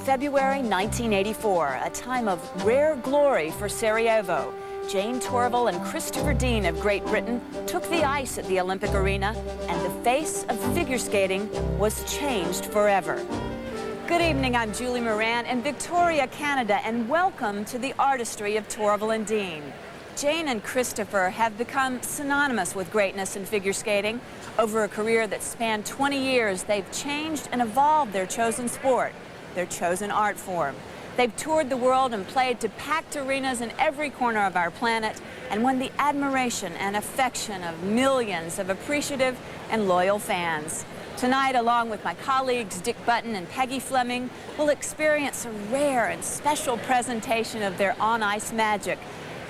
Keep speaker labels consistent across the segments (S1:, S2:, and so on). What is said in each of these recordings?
S1: February 1984, a time of rare glory for Sarajevo. Jane Torvill and Christopher Dean of Great Britain took the ice at the Olympic arena, and the face of figure skating was changed forever. Good evening, I'm Julie Moran in Victoria, Canada, and welcome to the artistry of Torvill and Dean. Jane and Christopher have become synonymous with greatness in figure skating. Over a career that spanned 20 years, they've changed and evolved their chosen sport, their chosen art form. They've toured the world and played to packed arenas in every corner of our planet and won the admiration and affection of millions of appreciative and loyal fans. Tonight, along with my colleagues Dick Button and Peggy Fleming, we'll experience a rare and special presentation of their on-ice magic.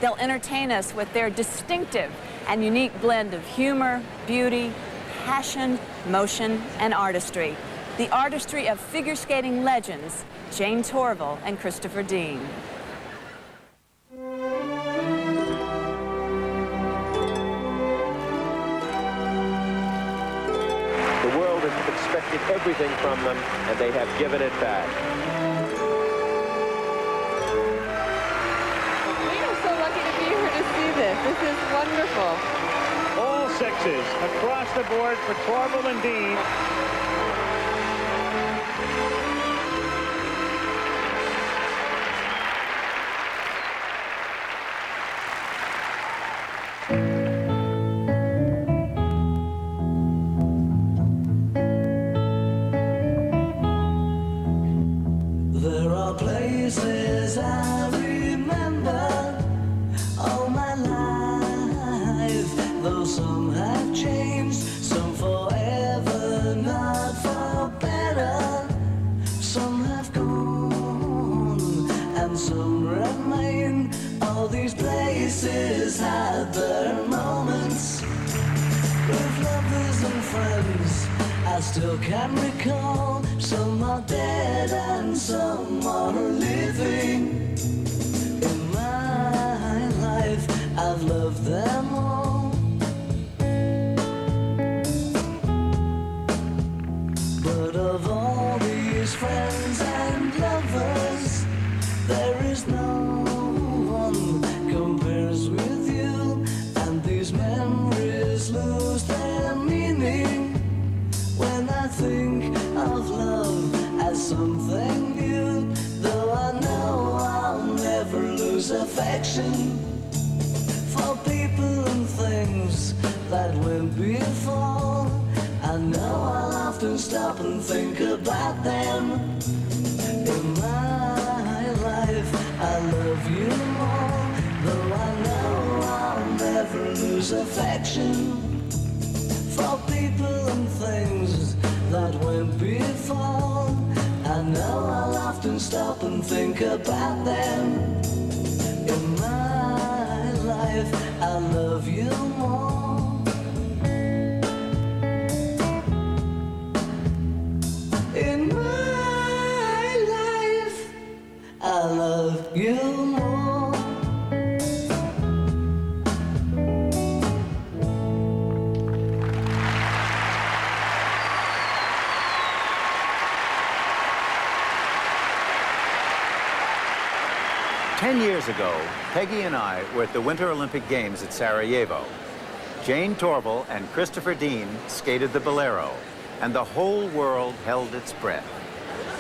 S1: They'll entertain us with their distinctive and unique blend of humor, beauty, passion, motion, and artistry. The artistry of figure skating legends, Jane Torvill and Christopher Dean.
S2: The world has expected everything from them, and they have given it back.
S3: We are so lucky to be here to see this. This is wonderful.
S4: All sixes across the board for Torvill and Dean.
S5: There are places I remember all my life, though some have changed, some forever, not for better. Some have gone and some remain. All these places had their moments with lovers and friends. I still can recall. Some are dead and some are living. In my life, I've loved them all. But of all these friends and lovers, there is no one compares with you. And these memories lose their meaning when I think of love as something new. Though I know I'll never lose affection for people and things that went before. I know I'll often stop and think about them. In my life, I love you more. Though I know I'll never lose affection for people and things that went before. I know I'll often stop and think about them. In my life, I love you more. In my life, I love you more.
S6: 10 years ago, Peggy and I were at the Winter Olympic Games at Sarajevo. Jane Torvill and Christopher Dean skated the bolero, and the whole world held its breath.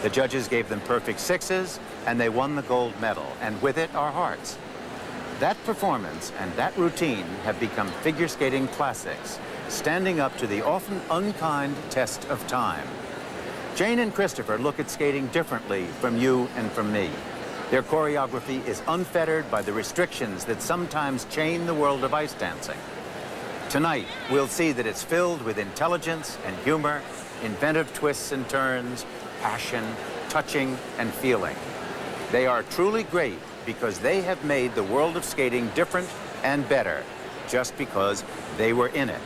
S6: The judges gave them perfect sixes, and they won the gold medal, and with it, our hearts. That performance and that routine have become figure skating classics, standing up to the often unkind test of time. Jane and Christopher look at skating differently from you and from me. Their choreography is unfettered by the restrictions that sometimes chain the world of ice dancing. Tonight, we'll see that it's filled with intelligence and humor, inventive twists and turns, passion, touching, and feeling. They are truly great because they have made the world of skating different and better, just because they were in it.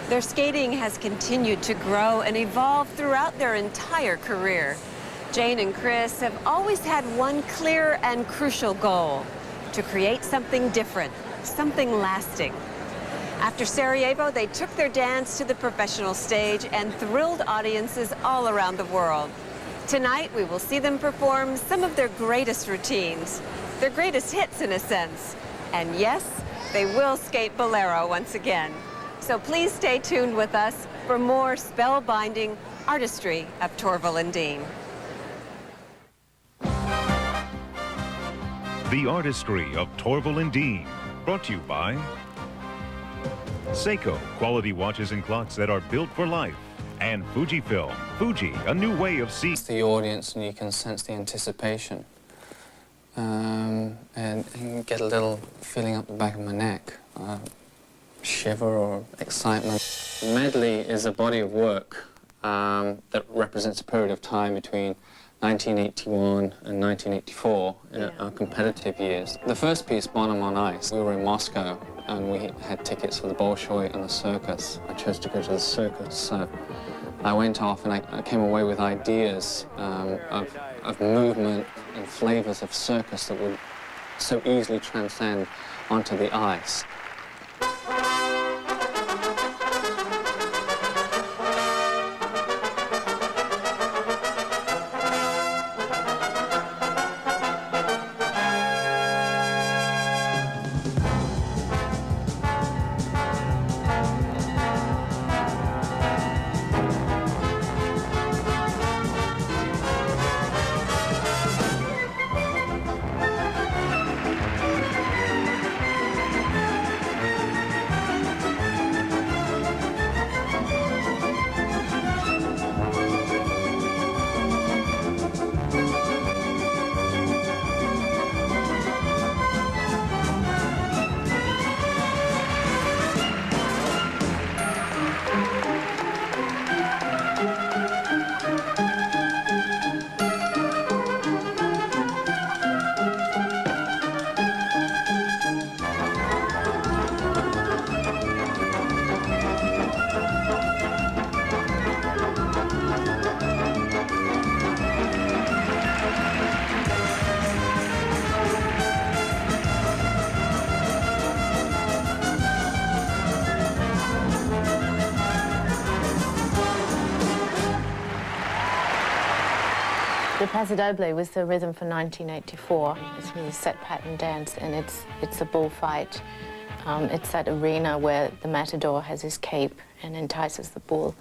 S3: Their skating has continued to grow and evolve throughout their entire career. Jane and Chris have always had one clear and crucial goal: to create something different, something lasting. After Sarajevo, they took their dance to the professional stage and thrilled audiences all around the world. Tonight, we will see them perform some of their greatest routines, their greatest hits in a sense. And yes, they will skate Bolero once again. So please stay tuned with us for more spellbinding artistry of Torvill and Dean.
S7: The Artistry of Torvill and Dean, brought to you by Seiko, quality watches and clocks that are built for life, and Fujifilm, Fuji, a new way of seeing.
S8: The audience, and you can sense the anticipation, and get a little feeling up the back of my neck, shiver or excitement. Medley is a body of work that represents a period of time between 1981 and 1984, our competitive years. The first piece, Bonham on Ice, we were in Moscow and we had tickets for the Bolshoi and the circus. I chose to go to the circus, so I went off and I came away with ideas of movement and flavors of circus that would so easily transcend onto the ice.
S9: The Paso Doble was the rhythm for 1984. It's really set pattern dance, and it's a bullfight. It's that arena where the matador has his cape and entices the bull.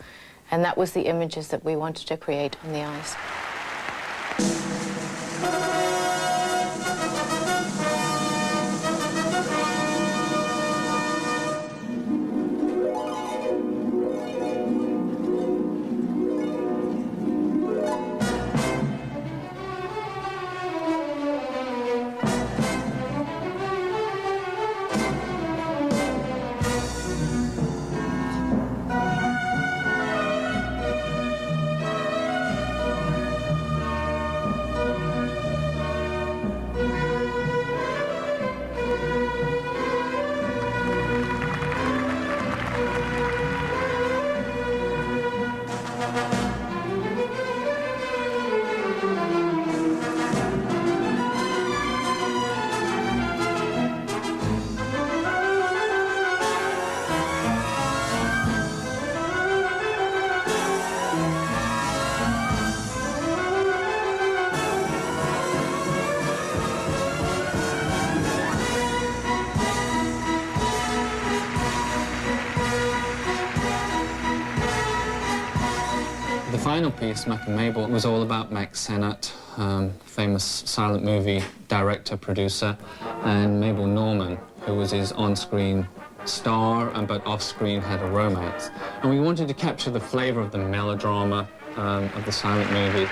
S9: And that was the images that we wanted to create on the ice.
S8: The final piece, Mac and Mabel, was all about Mac Sennett, famous silent movie director, producer, and Mabel Norman, who was his on-screen star, but off-screen had a romance. And we wanted to capture the flavor of the melodrama of the silent movie.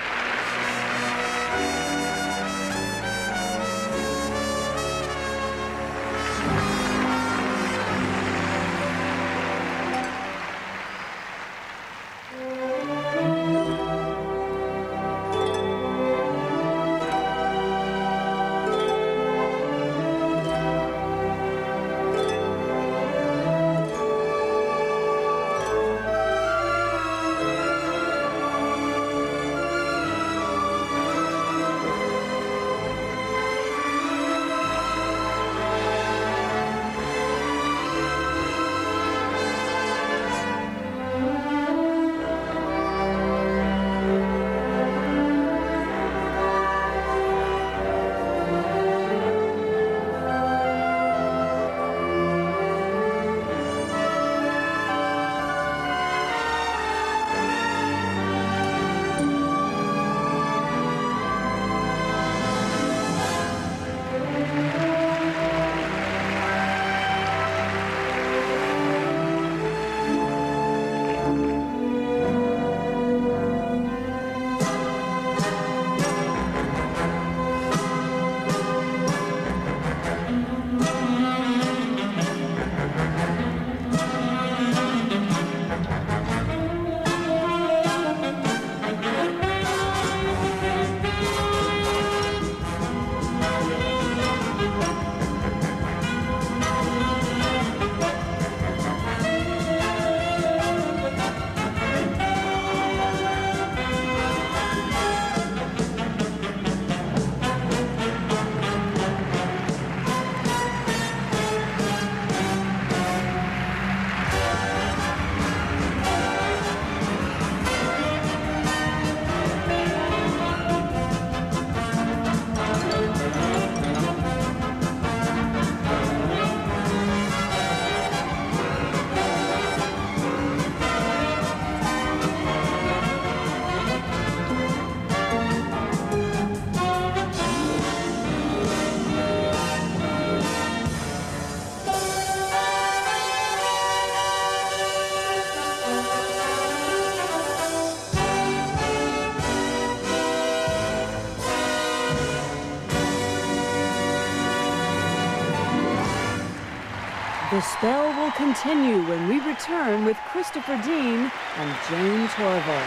S1: The spell will continue when we return with Christopher Dean and Jane Torvill.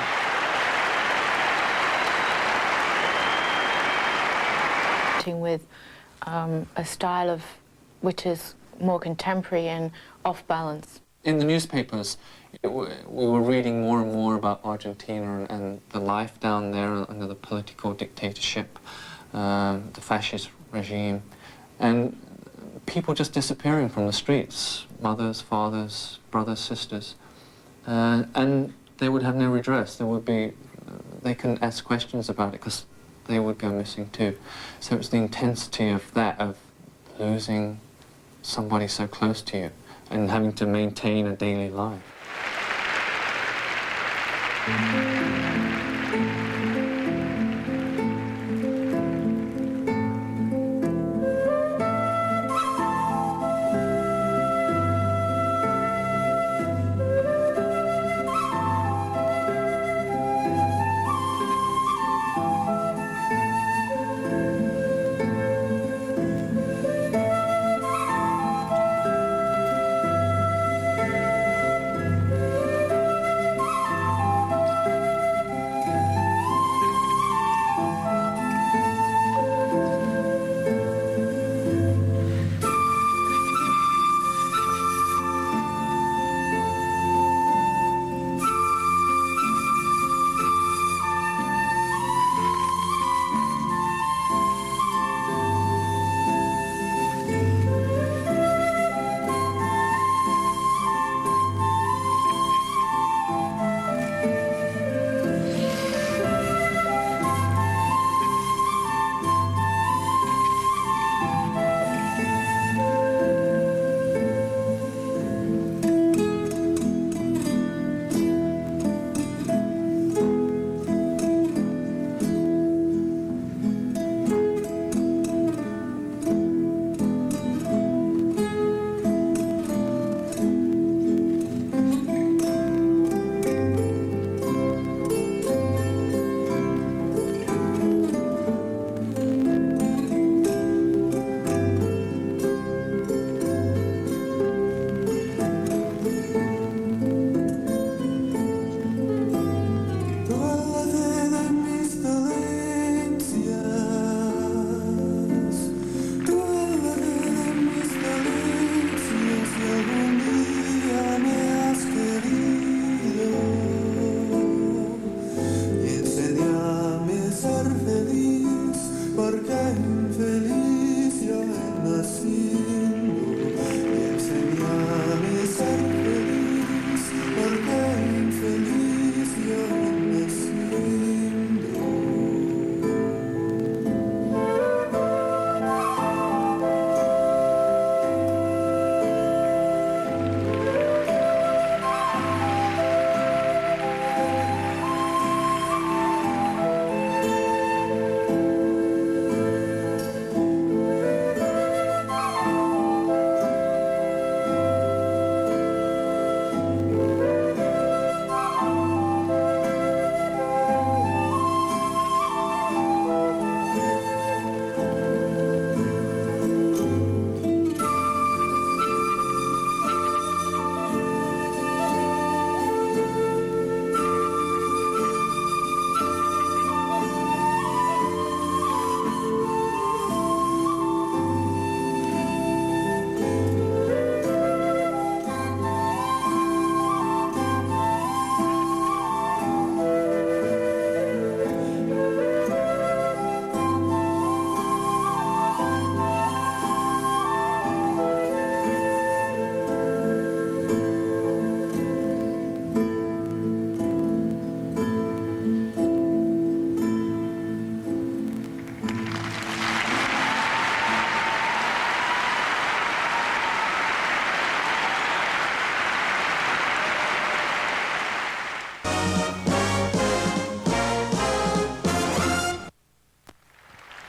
S9: With a style of which is more contemporary and off balance.
S8: In the newspapers, we were reading more and more about Argentina and the life down there under the political dictatorship, the fascist regime, and people just disappearing from the streets, mothers, fathers, brothers, sisters, and they would have no redress. They couldn't ask questions about it because they would go missing too. So it was the intensity of that, of losing somebody so close to you and having to maintain a daily life.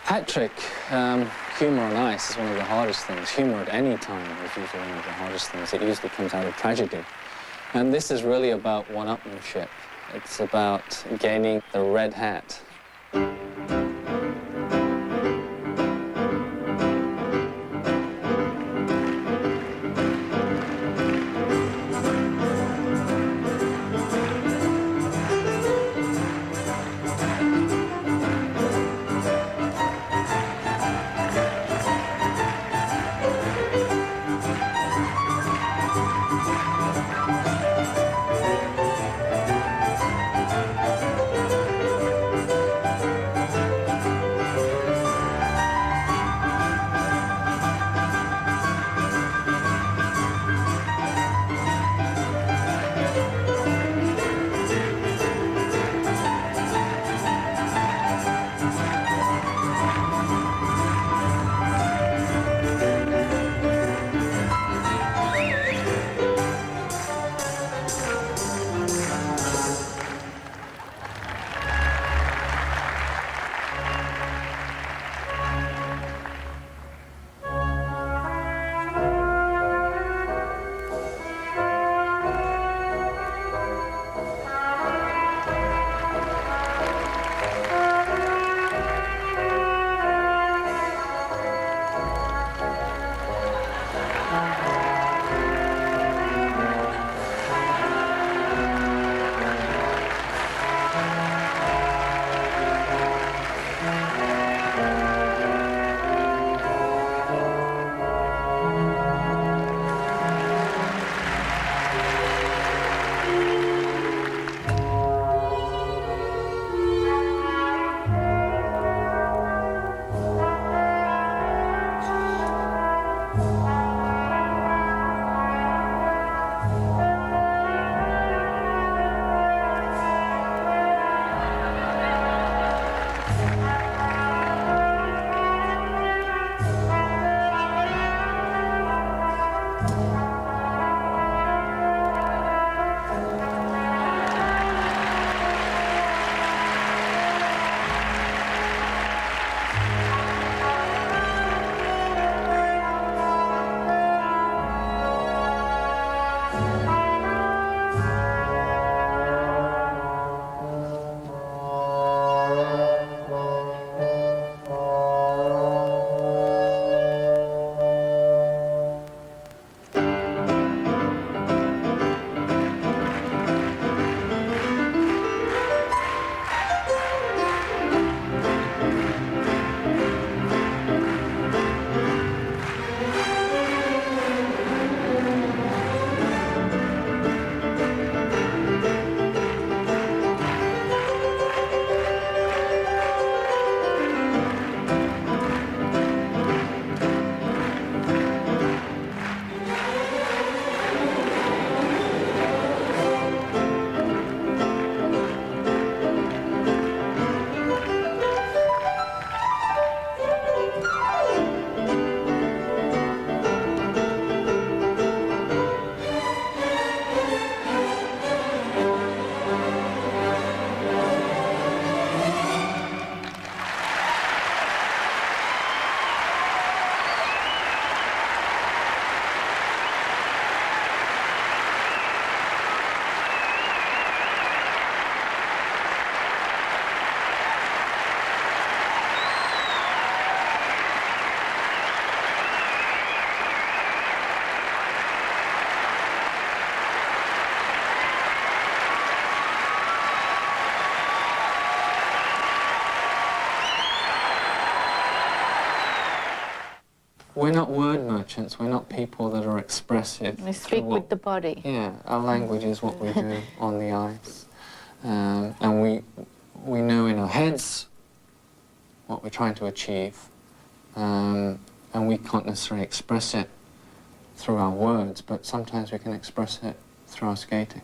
S8: Hat trick, humour on ice is one of the hardest things. Humour at any time is usually one of the hardest things. It usually comes out of tragedy. And this is really about one-upmanship. It's about gaining the red hat. We're not word merchants, we're not people that are expressive.
S9: We speak with the body.
S8: Yeah, our language is what we do on the ice. And we know in our heads what we're trying to achieve, and we can't necessarily express it through our words, but sometimes we can express it through our skating.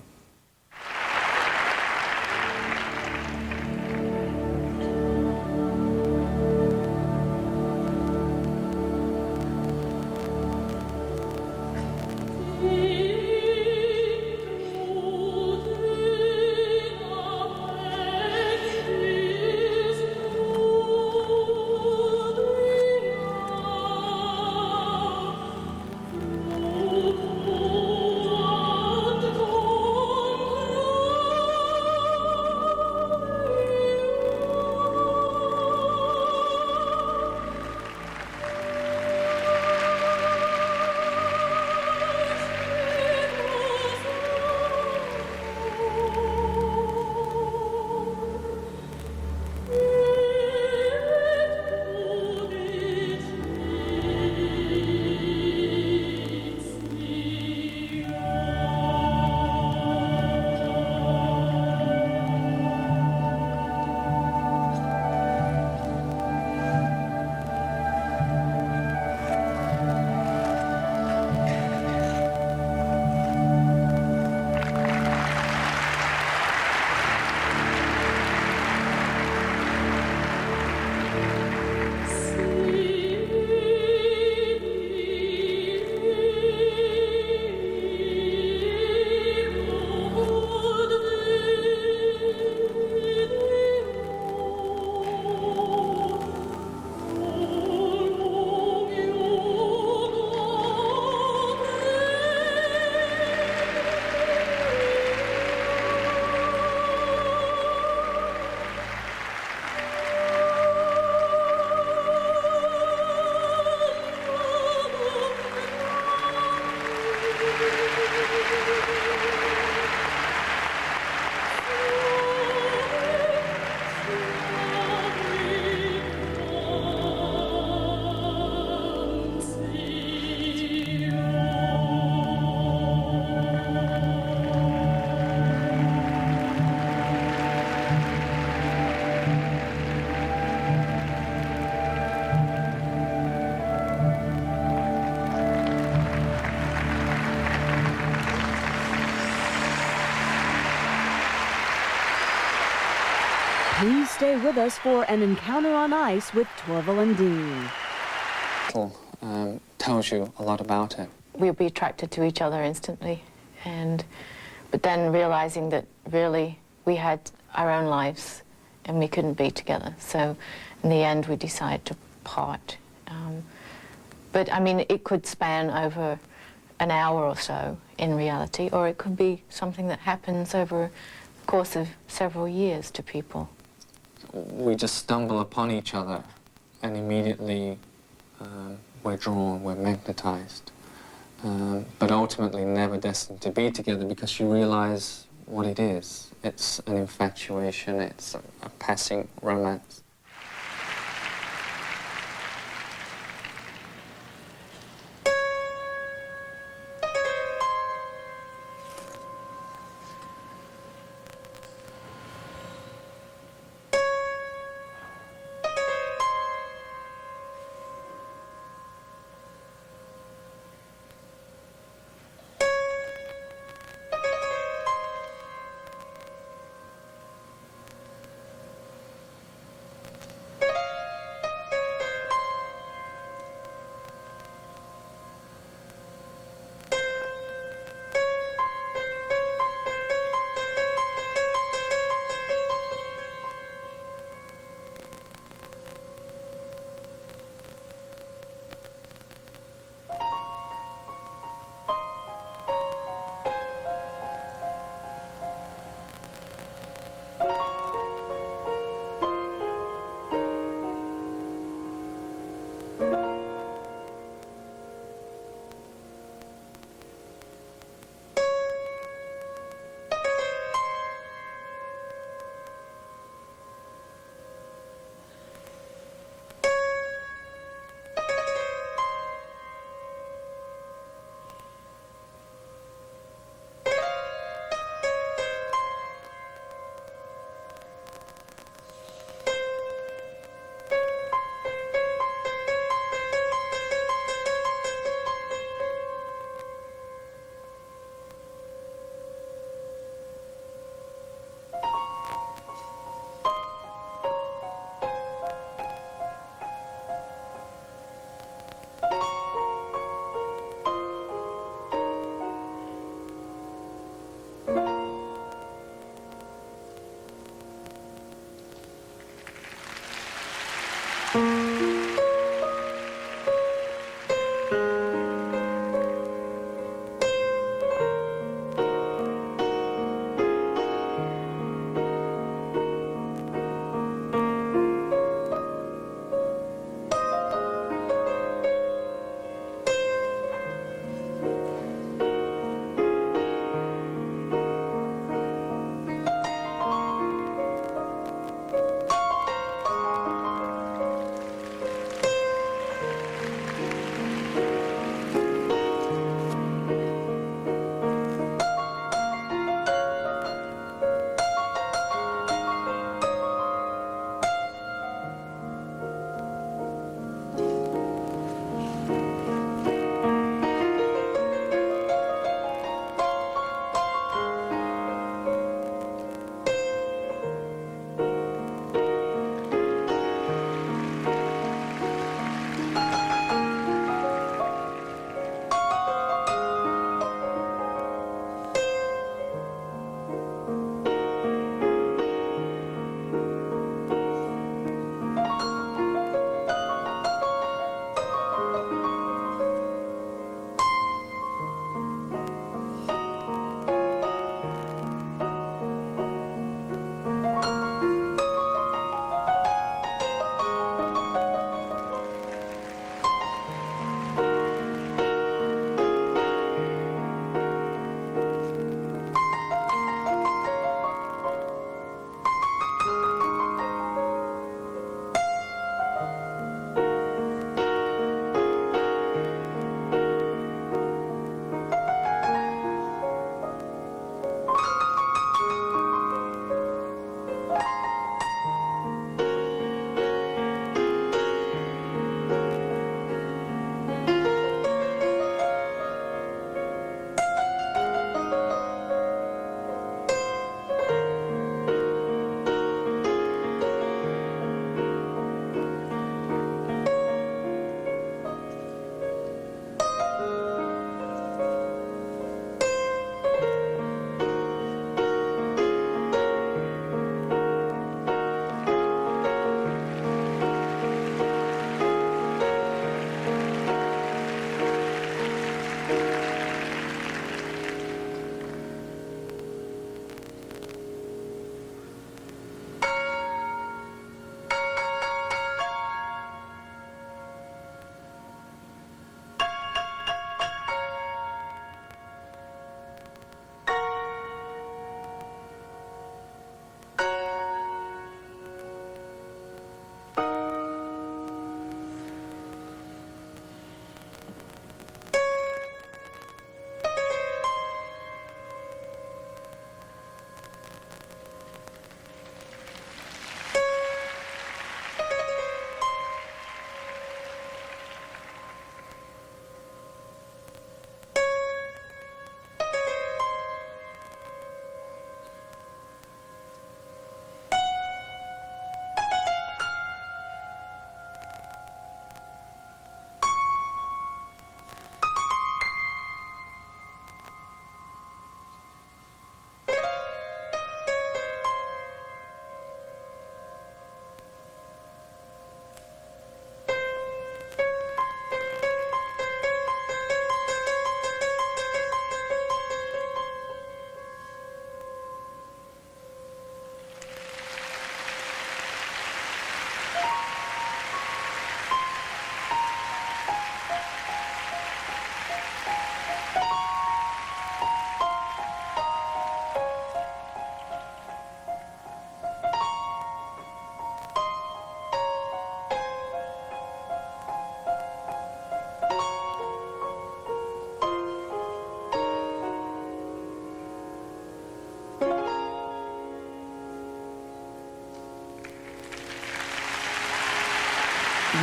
S5: Oh,
S1: stay with us for an encounter on ice with Torvill and Dean.
S8: Tells you a lot about it.
S9: We'll be attracted to each other instantly, but then realizing that really we had our own lives and we couldn't be together. So in the end we decided to part. But I mean, it could span over an hour or so in reality, or it could be something that happens over the course of several years to people.
S8: We just stumble upon each other and immediately we're drawn, we're magnetized. But ultimately never destined to be together because you realize what it is. It's an infatuation, it's a passing romance.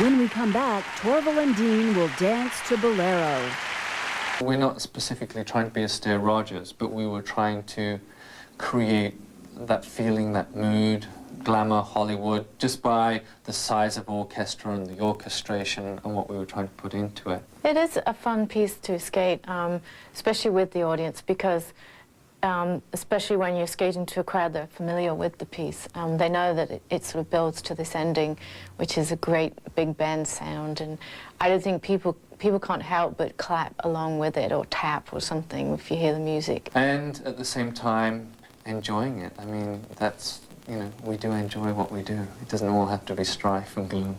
S1: When we come back, Torvill and Dean will dance to Bolero.
S8: We're not specifically trying to be Astaire Rogers, but we were trying to create that feeling, that mood, glamour, Hollywood, just by the size of orchestra and the orchestration and what we were trying to put into it.
S9: It is a fun piece to skate, especially with the audience, because especially when you're skating to a crowd that are familiar with the piece, they know that it sort of builds to this ending, which is a great big band sound, and I don't think people can't help but clap along with it or tap or something if you hear the music.
S8: And at the same time, enjoying it. I mean, that's, you know, we do enjoy what we do. It doesn't all have to be strife and gloom.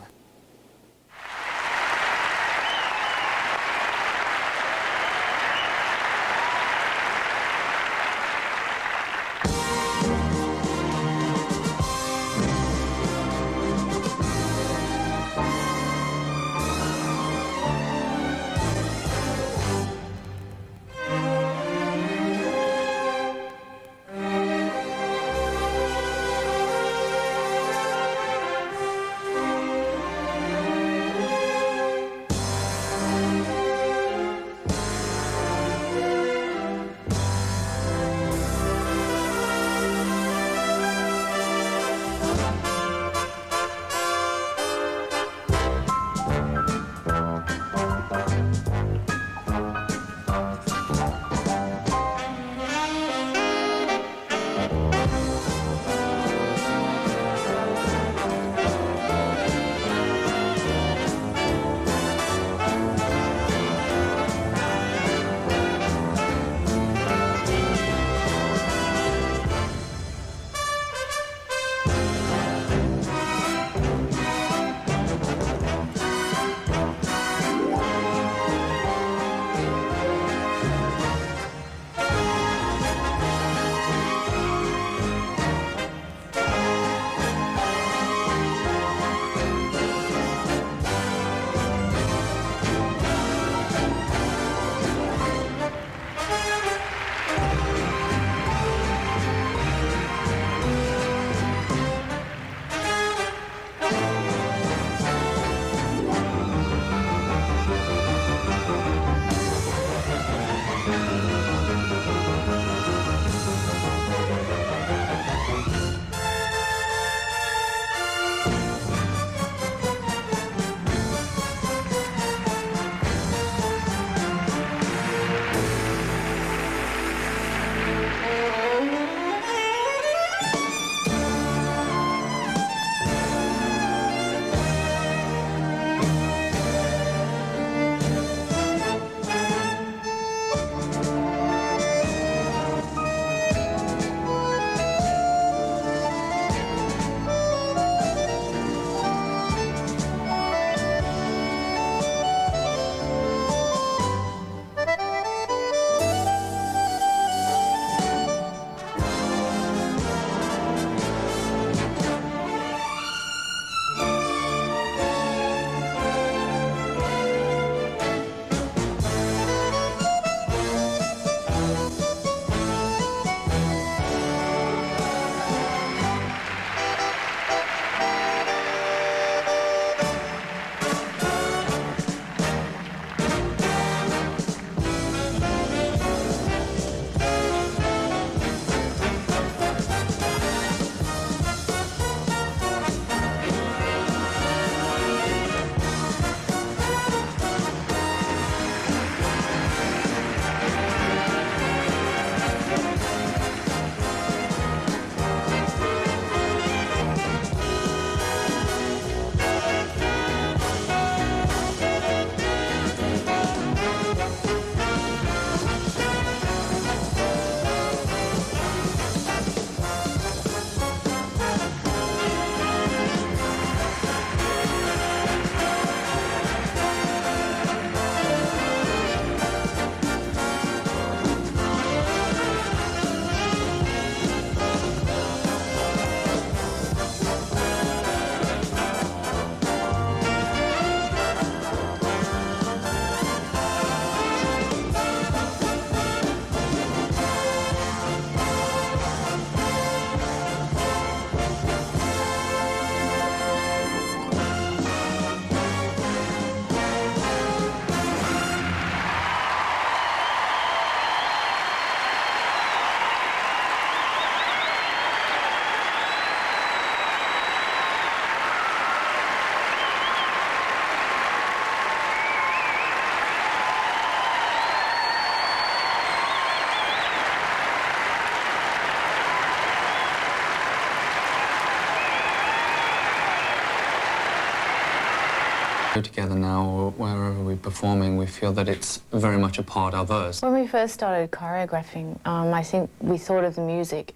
S8: We're together now, or wherever we're performing, we feel that it's very much a part of us.
S9: When we first started choreographing, I think we thought of the music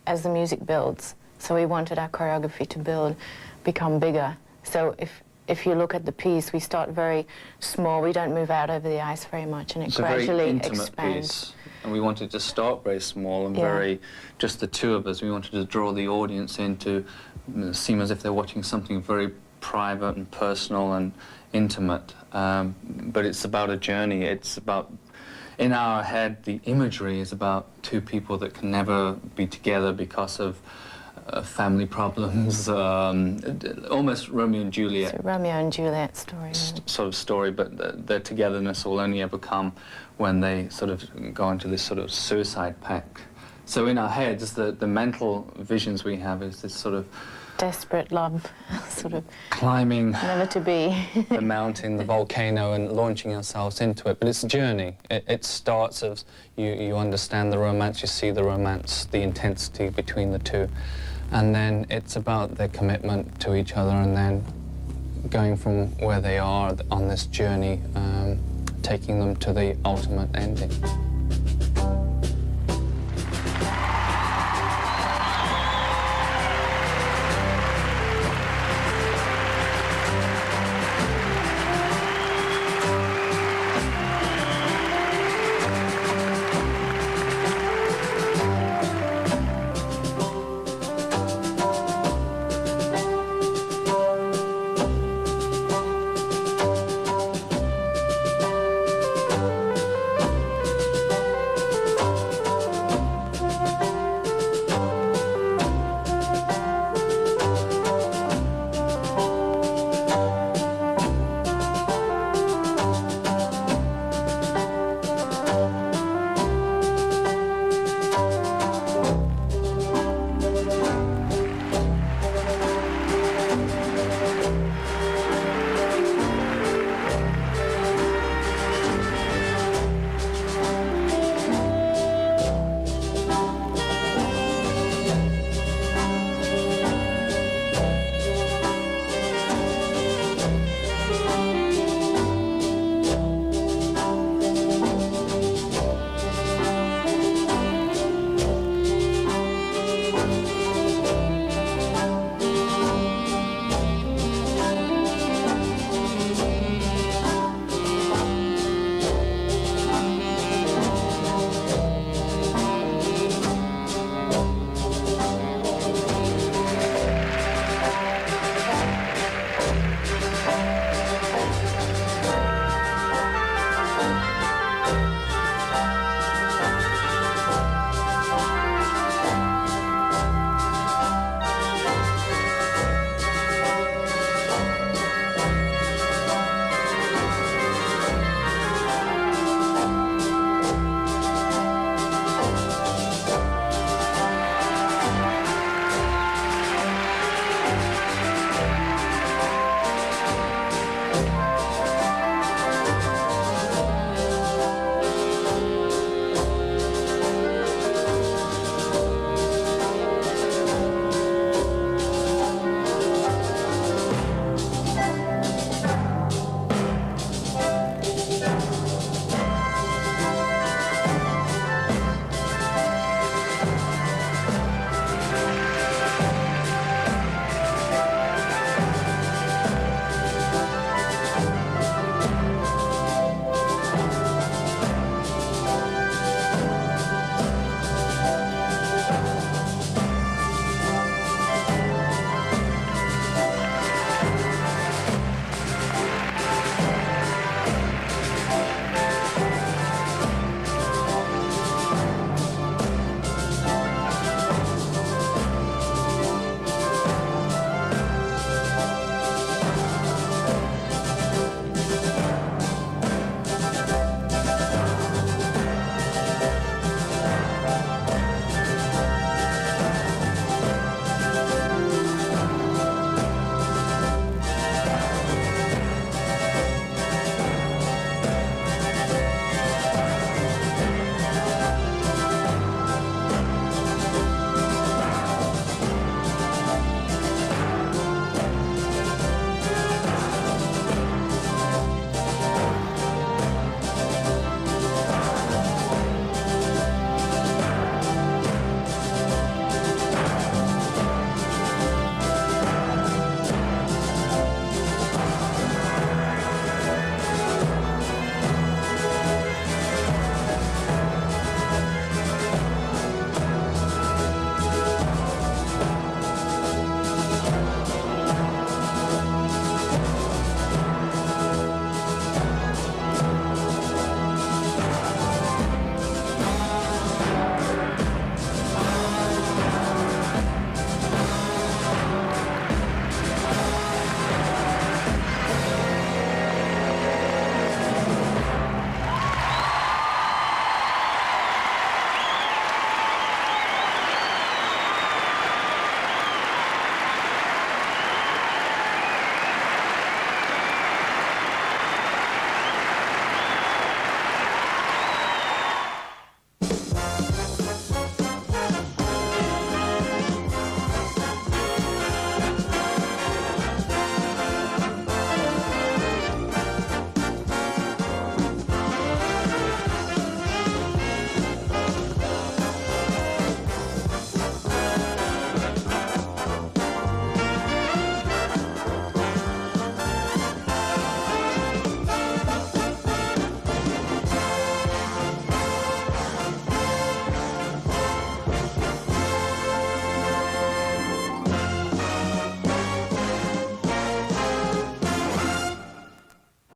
S9: as the music builds. So we wanted our choreography to become bigger. So if you look at the piece, we start very small. We don't move out over the ice very much, and it gradually
S8: It's a very intimate
S9: expands.
S8: piece. And we wanted to start very small and very, just the two of us. We wanted to draw the audience in to seem as if they're watching something very private and personal and intimate. But it's about a journey. It's about, in our head, the imagery is about two people that can never be together because of family problems, almost Romeo and Juliet.
S9: It's a Romeo and Juliet story.
S8: Sort of story, but their togetherness will only ever come when they sort of go into this sort of suicide pact. So in our heads, the mental visions we have is this sort of
S9: Desperate love, sort of
S8: climbing
S9: never to be.
S8: the mountain, the volcano, and launching ourselves into it. But it's a journey. It starts as you understand the romance, you see the romance, the intensity between the two. And then it's about their commitment to each other, and then going from where they are on this journey, taking them to the ultimate ending.